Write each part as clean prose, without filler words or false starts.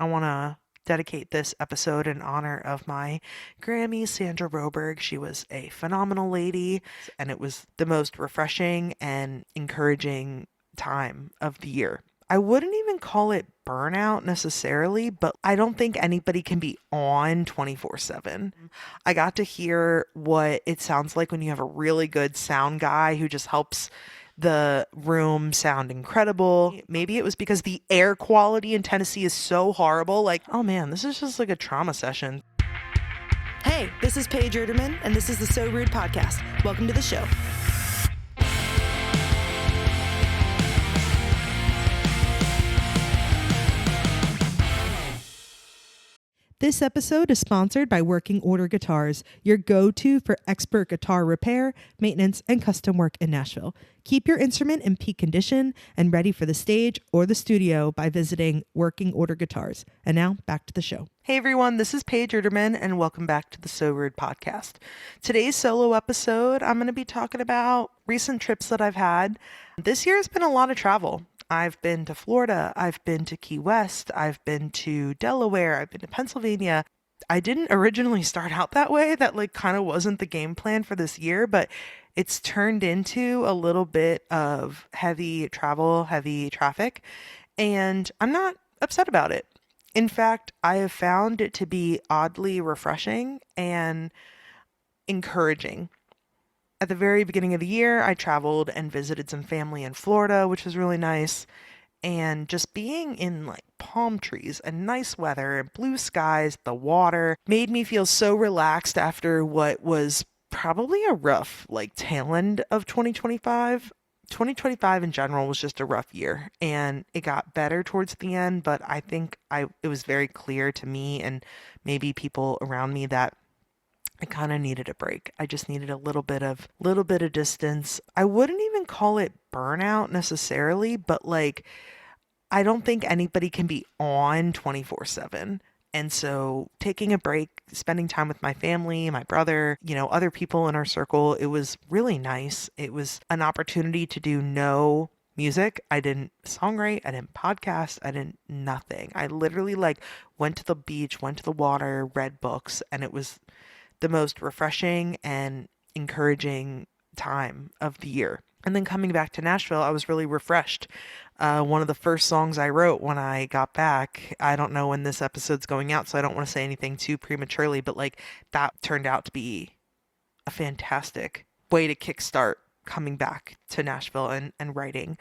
I want to dedicate this episode in honor of my Grammy, Sandra Roberg. She was a phenomenal lady, and it was the most refreshing and encouraging time of the year. I wouldn't even call it burnout necessarily, but I don't think anybody can be on 24/7. I got to hear what it sounds like when you have a really good sound guy who just helps the room sound incredible. Maybe it was because the air quality in Tennessee is so horrible. Like, oh man, this is just like a trauma session. Hey, this is Paige, and this is the So Rude podcast. Welcome to the show. This episode is sponsored by Working Order Guitars, your go-to for expert guitar repair, maintenance, and custom work in Nashville. Keep your instrument in peak condition and ready for the stage or the studio by visiting Working Order Guitars. And now, back to the show. Hey everyone, this is Paige Erderman, and welcome back to the So Rude podcast. Today's solo episode, I'm going to be talking about recent trips that I've had. This year has been a lot of travel. I've been to Florida, I've been to Key West, I've been to Delaware, I've been to Pennsylvania. I didn't originally start out that way. That kind of wasn't the game plan for this year, but it's turned into a little bit of heavy travel, heavy traffic, and I'm not upset about it. In fact, I have found it to be oddly refreshing and encouraging. At the very beginning of the year, I traveled and visited some family in Florida, which was really nice. And just being in palm trees and nice weather and blue skies, the water made me feel so relaxed after what was probably a rough tail end of 2025. 2025 in general was just a rough year, and it got better towards the end, but I think it was very clear to me and maybe people around me that I kind of needed a break. I just needed a little bit of distance. I wouldn't even call it burnout necessarily, but I don't think anybody can be on 24/7. And so taking a break, spending time with my family, my brother, other people in our circle, it was really nice. It was an opportunity to do no music. I didn't songwrite, I didn't podcast, I didn't nothing. I literally went to the beach, went to the water, read books, and it was the most refreshing and encouraging time of the year. And then coming back to Nashville, I was really refreshed. One of the first songs I wrote when I got back, I don't know when this episode's going out, so I don't want to say anything too prematurely, but that turned out to be a fantastic way to kickstart coming back to Nashville and writing.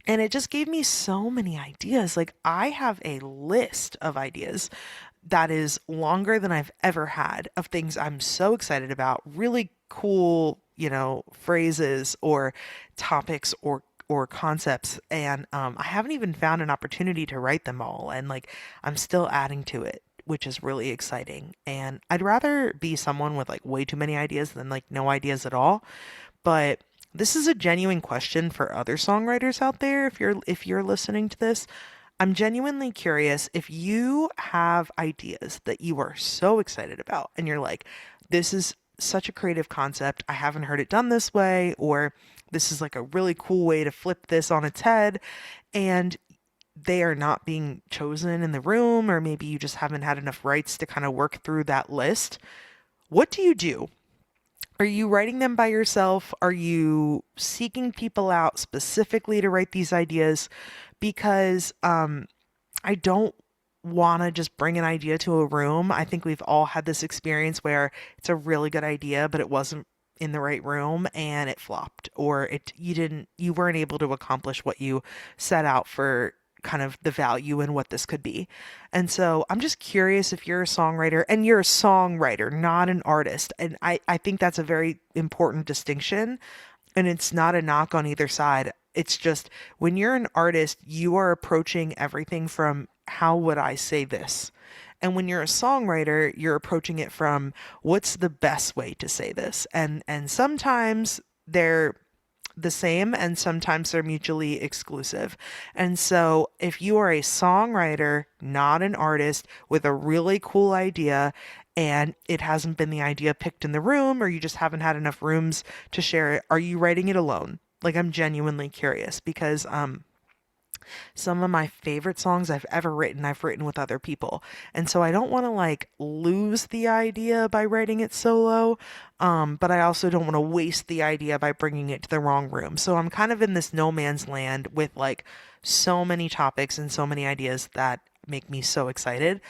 And it just gave me so many ideas. I have a list of ideas that is longer than I've ever had of things I'm so excited about, really cool, phrases or topics or concepts. And I haven't even found an opportunity to write them all. And I'm still adding to it, which is really exciting. And I'd rather be someone with way too many ideas than no ideas at all. But this is a genuine question for other songwriters out there. If you're listening to this, I'm genuinely curious if you have ideas that you are so excited about and you're like, this is such a creative concept. I haven't heard it done this way, or this is a really cool way to flip this on its head, and they are not being chosen in the room, or maybe you just haven't had enough rights to kind of work through that list. What do you do? Are you writing them by yourself? Are you seeking people out specifically to write these ideas? Because I don't want to just bring an idea to a room. I think we've all had this experience where it's a really good idea, but it wasn't in the right room and it flopped, or you weren't able to accomplish what you set out for, kind of the value in what this could be. And so I'm just curious if you're a songwriter, and you're a songwriter, not an artist. And I think that's a very important distinction, and it's not a knock on either side. It's just when you're an artist, you are approaching everything from how would I say this? And when you're a songwriter, you're approaching it from what's the best way to say this? And sometimes they're the same and sometimes they're mutually exclusive. And so if you are a songwriter, not an artist, with a really cool idea and it hasn't been the idea picked in the room, or you just haven't had enough rooms to share it, are you writing it alone? I'm genuinely curious because Some of my favorite songs I've ever written, I've written with other people. And so I don't want to like lose the idea by writing it solo, but I also don't want to waste the idea by bringing it to the wrong room. So I'm kind of in this no man's land with like so many topics and so many ideas that make me so excited.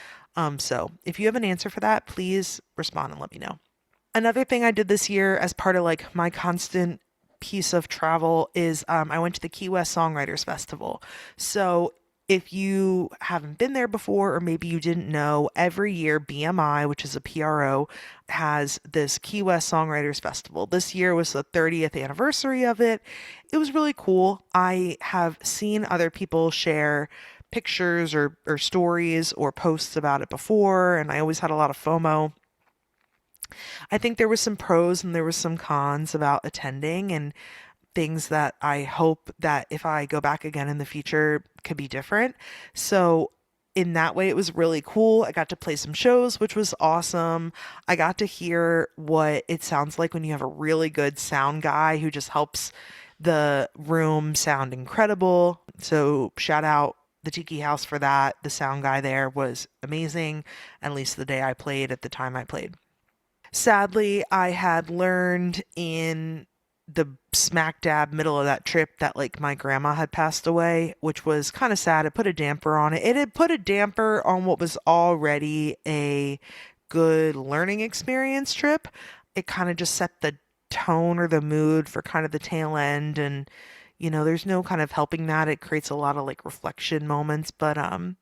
So if you have an answer for that, please respond and let me know. Another thing I did this year as part of like my constant piece of travel is I went to the Key West Songwriters Festival. So if you haven't been there before, or maybe you didn't know, every year BMI, which is a PRO, has this Key West Songwriters Festival. This year was the 30th anniversary of it. It was really cool. I have seen other people share pictures or stories or posts about it before, and I always had a lot of FOMO. I think there was some pros and there was some cons about attending, and things that I hope that if I go back again in the future could be different. So in that way, it was really cool. I got to play some shows, which was awesome. I got to hear what it sounds like when you have a really good sound guy who just helps the room sound incredible. So shout out the Tiki House for that. The sound guy there was amazing, at least the day I played at the time I played. Sadly, I had learned in the smack dab middle of that trip that like my grandma had passed away, which was kind of sad. It put a damper on it. It had put a damper on what was already a good learning experience trip. It kind of just set the tone or the mood for kind of the tail end, and there's no kind of helping that. It creates a lot of like reflection moments, but I'm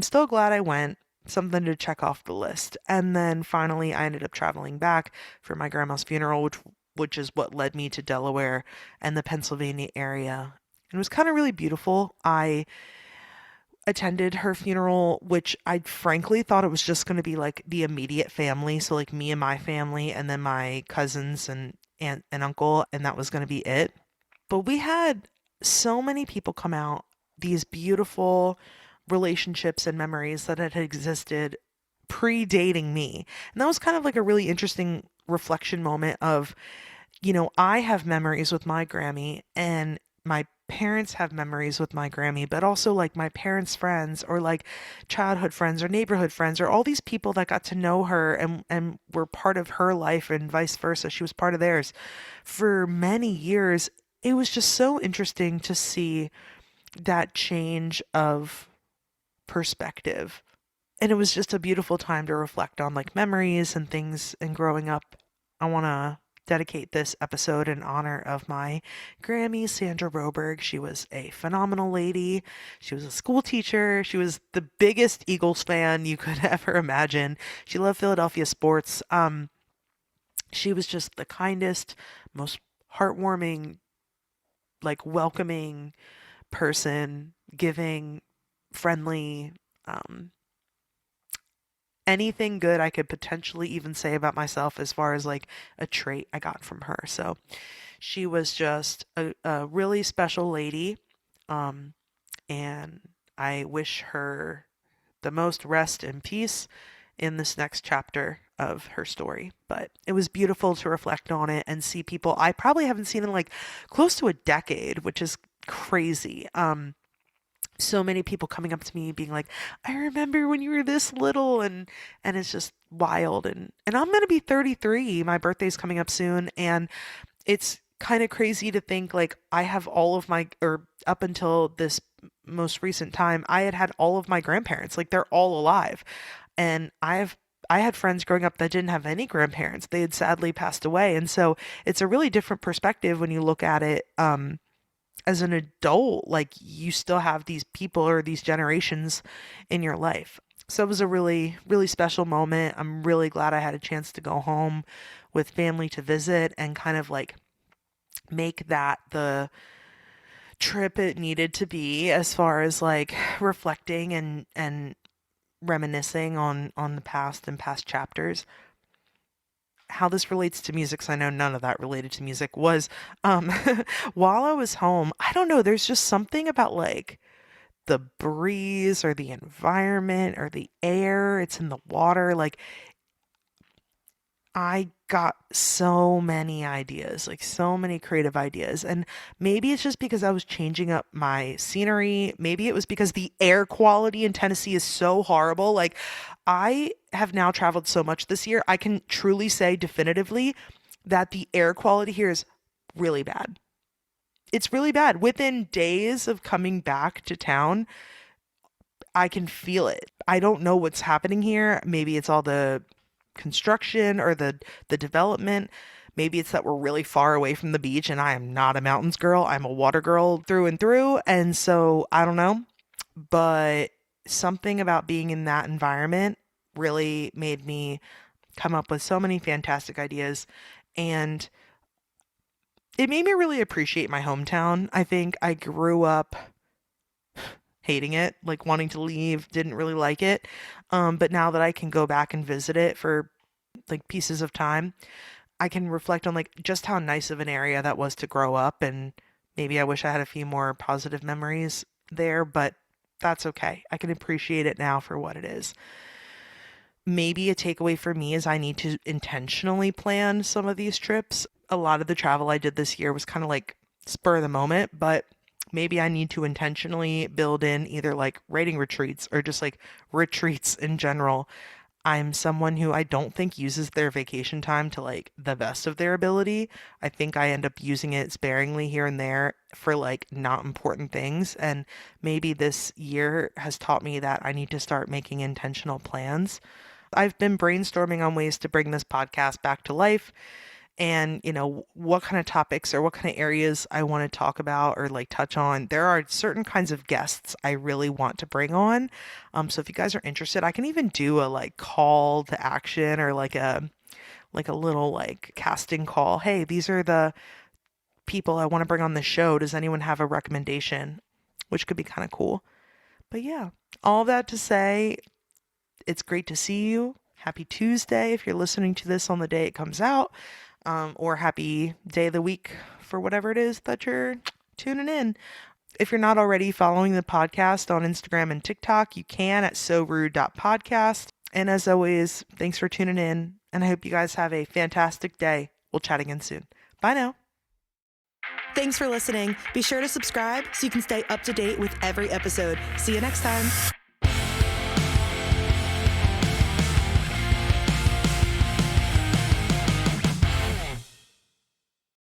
still glad I went. Something to check off the list. And then finally, I ended up traveling back for my grandma's funeral, which is what led me to Delaware and the Pennsylvania area. It was kind of really beautiful. I attended her funeral, which I frankly thought it was just going to be like the immediate family. So, like me and my family, and then my cousins and aunt and uncle, and that was going to be it. But we had so many people come out, these beautiful relationships and memories that had existed predating me. And that was kind of like a really interesting reflection moment of, I have memories with my Grammy, and my parents have memories with my Grammy, but also like my parents' friends, or like childhood friends or neighborhood friends, or all these people that got to know her and were part of her life, and vice versa. She was part of theirs for many years. It was just so interesting to see that change of perspective. And it was just a beautiful time to reflect on like memories and things and growing up. I want to dedicate this episode in honor of my Grammy, Sandra Roberg. She was a phenomenal lady. She was a school teacher. She was the biggest Eagles fan you could ever imagine. She loved Philadelphia sports. She was just the kindest, most heartwarming, like welcoming person, giving, friendly, um, anything good I could potentially even say about myself as far as like a trait I got from her. So she was just a really special lady. Um, and I wish her the most rest and peace in this next chapter of her story. But it was beautiful to reflect on it and see people I probably haven't seen in like close to a decade, which is crazy. So many people coming up to me being like, I remember when you were this little, and it's just wild. And I'm going to be 33. My birthday's coming up soon, and it's kind of crazy to think like I have all of my, or up until this most recent time, I had all of my grandparents, like they're all alive. And I had friends growing up that didn't have any grandparents. They had sadly passed away. And so it's a really different perspective when you look at it as an adult, like you still have these people or these generations in your life. So it was a really, really special moment. I'm really glad I had a chance to go home with family to visit and kind of like make that the trip it needed to be, as far as like reflecting and reminiscing on the past and past chapters. How this relates to music, 'cause I know none of that related to music, was um while I was home, I don't know, there's just something about like the breeze or the environment or the air, it's in the water, like I got so many ideas, like so many creative ideas. And maybe it's just because I was changing up my scenery. Maybe it was because the air quality in Tennessee is so horrible. Like, I have now traveled so much this year, I can truly say definitively that the air quality here is really bad. It's really bad. Within days of coming back to town, I can feel it. I don't know what's happening here. Maybe it's all the construction or the development. Maybe it's that we're really far away from the beach and I am not a mountains girl. I'm a water girl through and through. And so I don't know, but something about being in that environment really made me come up with so many fantastic ideas, and it made me really appreciate my hometown. I think I grew up hating it, like wanting to leave, didn't really like it. But now that I can go back and visit it for like pieces of time, I can reflect on like just how nice of an area that was to grow up. And maybe I wish I had a few more positive memories there, but that's okay. I can appreciate it now for what it is. Maybe a takeaway for me is I need to intentionally plan some of these trips. A lot of the travel I did this year was kind of like spur of the moment, but maybe I need to intentionally build in either like writing retreats or just like retreats in general. I'm someone who I don't think uses their vacation time to like the best of their ability. I think I end up using it sparingly here and there for like not important things. And maybe this year has taught me that I need to start making intentional plans. I've been brainstorming on ways to bring this podcast back to life, and what kind of topics or what kind of areas I want to talk about or like touch on. There are certain kinds of guests I really want to bring on. So if you guys are interested, I can even do a like call to action or like a little like casting call. Hey, these are the people I want to bring on the show. Does anyone have a recommendation? Which could be kind of cool. But yeah, all that to say, it's great to see you. Happy Tuesday if you're listening to this on the day it comes out, or happy day of the week for whatever it is that you're tuning in. If you're not already following the podcast on Instagram and TikTok, you can at sorude.podcast. And as always, thanks for tuning in, and I hope you guys have a fantastic day. We'll chat again soon. Bye now. Thanks for listening. Be sure to subscribe so you can stay up to date with every episode. See you next time.